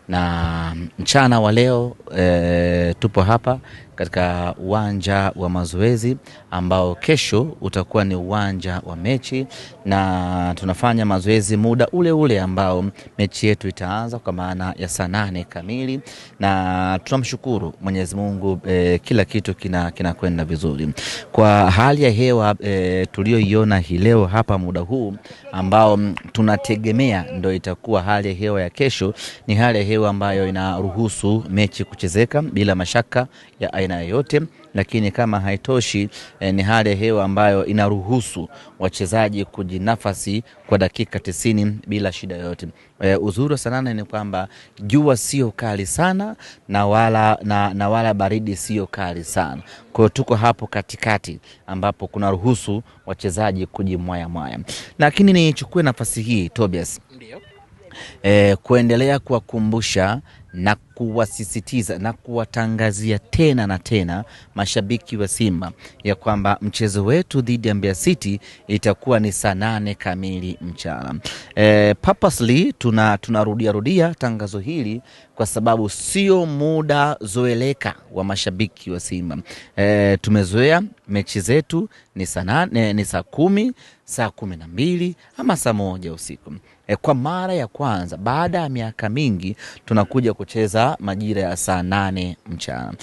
Na mchana wa leo tupo hapa katika uwanja wa mazoezi ambao kesho utakuwa ni uwanja wa mechi, na tunafanya mazoezi muda ule ule ambao mechi yetu itaanza kwa maana ya saa 8 kamili, na tunamshukuru Mwenyezi Mungu, kila kitu kinakwenda vizuri. Kwa hali ya hewa tulioiona hii leo hapa muda huu ambao tunategemea ndio itakuwa hali ya hewa ya kesho, ni hali ya hewa ambayo inaruhusu mechi kuchezeka bila mashaka ya aina yoyote. Lakini kama haitoshi, ni hali ya hewa ambayo inaruhusu wachezaji kujinafasi kwa dakika 90 bila shida yoyote. Uzuri wa Saa 8 ni kwamba jua sio kali sana na wala baridi sio kali sana. Kwa hiyo tuko hapo katikati ambapo kuna ruhusu wachezaji kujimwaya mwaya. Lakini nichukue nafasi hii Tobias, Ndio. Kuendelea kuwakumbusha na kuwasisitiza na kuwatangazia tena na tena mashabiki wa Simba ya kwamba mchezo wetu dhidi ya Mbeya City itakuwa ni saa 8 kamili mchana. Purposely tunarudia tangazo hili kwa sababu sio muda zoeleka wa mashabiki wa Simba. Tumezoea mechi zetu ni saa 8, ni saa 10, saa 12 ama saa 1 usiku. Kwa mara ya kwanza baada ya miaka mingi tunakuja kucheza majira ya saa 8 mchana.